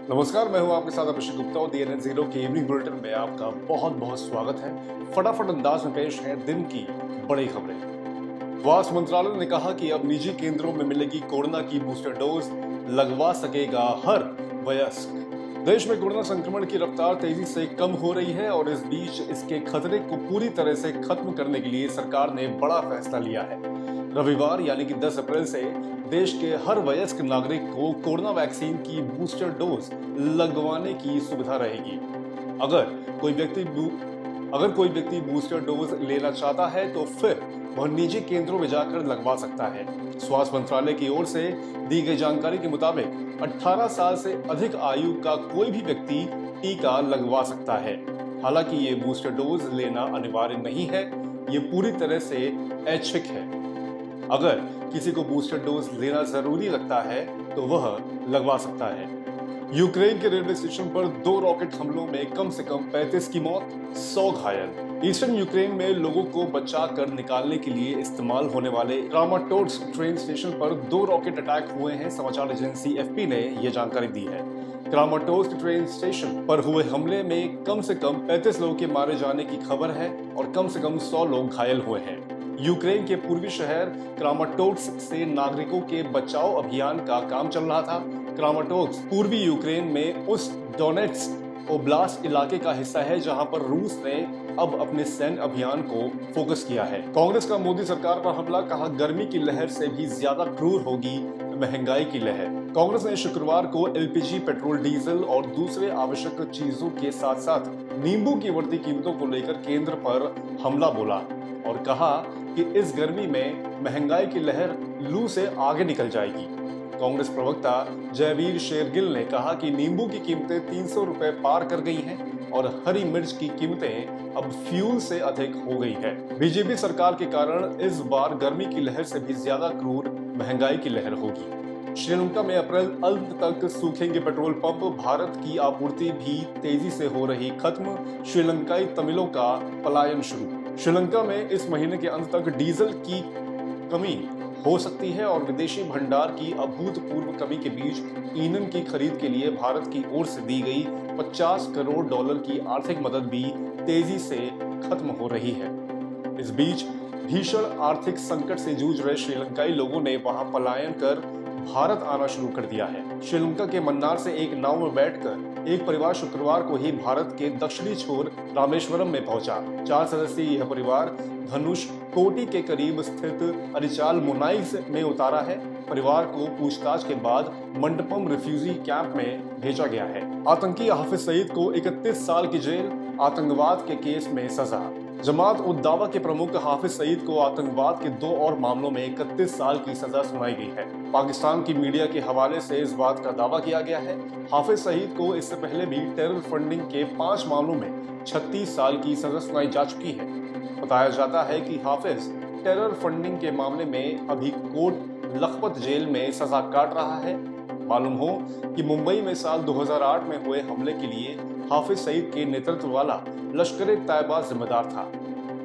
नमस्कार, मैं हूं आपके साथ अभिषेक गुप्ता और DNN जीरो के इवनिंग बुलेटिन में आपका बहुत बहुत स्वागत है। फटाफट अंदाज में पेश है दिन की बड़ी खबरें। स्वास्थ्य मंत्रालय ने कहा कि अब निजी केंद्रों में मिलेगी कोरोना की बूस्टर डोज, लगवा सकेगा हर वयस्क। देश में कोरोना संक्रमण की रफ्तार तेजी से कम हो रही है और इस बीच इसके खतरे को पूरी तरह से खत्म करने के लिए सरकार ने बड़ा फैसला लिया है। रविवार यानी कि 10 अप्रैल से देश के हर वयस्क नागरिक को कोरोना वैक्सीन की बूस्टर डोज लगवाने की सुविधा रहेगी। अगर कोई व्यक्ति बूस्टर डोज लेना चाहता है तो फिर वह निजी केंद्रों में जाकर लगवा सकता है। स्वास्थ्य मंत्रालय की ओर से दी गई जानकारी के मुताबिक 18 साल से अधिक आयु का कोई भी व्यक्ति टीका लगवा सकता है। हालांकि ये बूस्टर डोज लेना अनिवार्य नहीं है, ये पूरी तरह से ऐच्छिक है। अगर किसी को बूस्टर डोज लेना जरूरी लगता है तो वह लगवा सकता है। यूक्रेन के रेलवे स्टेशन पर 2 रॉकेट हमलों में कम से कम 35 की मौत, 100 घायल। ईस्टर्न यूक्रेन में लोगों को बचाकर निकालने के लिए इस्तेमाल होने वाले क्रामाटोर्स्क ट्रेन स्टेशन पर 2 रॉकेट अटैक हुए हैं। समाचार एजेंसी एफपी ने यह जानकारी दी है। क्रामाटोर्स्क ट्रेन स्टेशन पर हुए हमले में कम से कम 35 लोगों के मारे जाने की खबर है और कम से कम 100 लोग घायल हुए हैं। यूक्रेन के पूर्वी शहर क्रामाटोर्स्क से नागरिकों के बचाव अभियान का काम चल रहा था। क्रामाटोर्स्क पूर्वी यूक्रेन में उस डोनेट्स्क ओब्लास्ट इलाके का हिस्सा है जहां पर रूस ने अब अपने सैन्य अभियान को फोकस किया है। कांग्रेस का मोदी सरकार पर हमला, कहा गर्मी की लहर से भी ज्यादा क्रूर होगी महंगाई की लहर। कांग्रेस ने शुक्रवार को एलपीजी, पेट्रोल, डीजल और दूसरे आवश्यक चीजों के साथ साथ नींबू की बढ़ती कीमतों को लेकर केंद्र पर हमला बोला और कहा कि इस गर्मी में महंगाई की लहर लू से आगे निकल जाएगी। कांग्रेस प्रवक्ता जयवीर शेरगिल ने कहा कि नींबू की कीमतें 300 रुपए पार कर गई हैं और हरी मिर्च की कीमतें अब फ्यूल से अधिक हो गई है। बीजेपी सरकार के कारण इस बार गर्मी की लहर से भी ज्यादा क्रूर महंगाई की लहर होगी। श्रीलंका में अप्रैल अंत तक सूखेंगे पेट्रोल पंप, भारत की आपूर्ति भी तेजी से हो रही खत्म, श्रीलंकाई तमिलों का पलायन शुरू। श्रीलंका में इस महीने के अंत तक डीजल की कमी हो सकती है और विदेशी भंडार की अभूतपूर्व कमी के बीच ईंधन की खरीद के लिए भारत की ओर से दी गई 50 करोड़ डॉलर की आर्थिक मदद भी तेजी से खत्म हो रही है। इस बीच भीषण आर्थिक संकट से जूझ रहे श्रीलंकाई लोगों ने वहां पलायन कर भारत आना शुरू कर दिया है। श्रीलंका के मन्नार से एक नाव में बैठकर एक परिवार शुक्रवार को ही भारत के दक्षिणी छोर रामेश्वरम में पहुंचा। 4 सदस्यीय यह परिवार धनुष कोटी के करीब स्थित अरिचाल मुनाई में उतारा है। परिवार को पूछताछ के बाद मंडपम रिफ्यूजी कैंप में भेजा गया है। आतंकी हाफिज सईद को 31 साल की जेल, आतंकवाद के केस में सजा। जमात उद दावा के प्रमुख हाफिज सईद को आतंकवाद के 2 और मामलों में 31 साल की सजा सुनाई गई है। पाकिस्तान की मीडिया के हवाले से इस बात का दावा किया गया है। हाफिज सईद को इससे पहले भी टेरर फंडिंग के 5 मामलों में 36 साल की सजा सुनाई जा चुकी है। बताया जाता है कि हाफिज टेरर फंडिंग के मामले में अभी कोट लखपत जेल में सजा काट रहा है। मालूम हो कि मुंबई में साल 2008 में हुए हमले के लिए हाफिज सईद के नेतृत्व वाला लश्कर-ए-तैयबा जिम्मेदार था।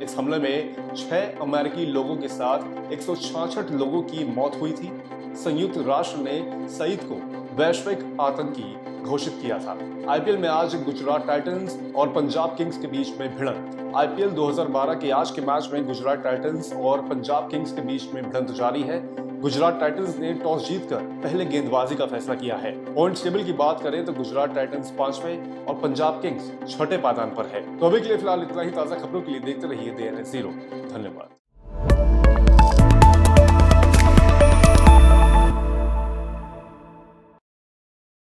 इस हमले में 6 अमेरिकी लोगों के साथ 166 लोगों की मौत हुई थी। संयुक्त राष्ट्र ने सईद को वैश्विक आतंकी घोषित किया था। आईपीएल में आज गुजरात टाइटंस और पंजाब किंग्स के बीच में भिड़ंत। आईपीएल 2012 के आज के मैच में गुजरात टाइटंस और पंजाब किंग्स के बीच में भिड़ंत जारी है। गुजरात टाइटंस ने टॉस जीतकर पहले गेंदबाजी का फैसला किया है। पॉइंट्स टेबल की बात करें तो गुजरात टाइटंस 5वें और पंजाब किंग्स 6ठे पायदान पर है। तो अभी के लिए फिलहाल इतना ही। ताजा खबरों के लिए देखते रहिए DNN जीरो। धन्यवाद।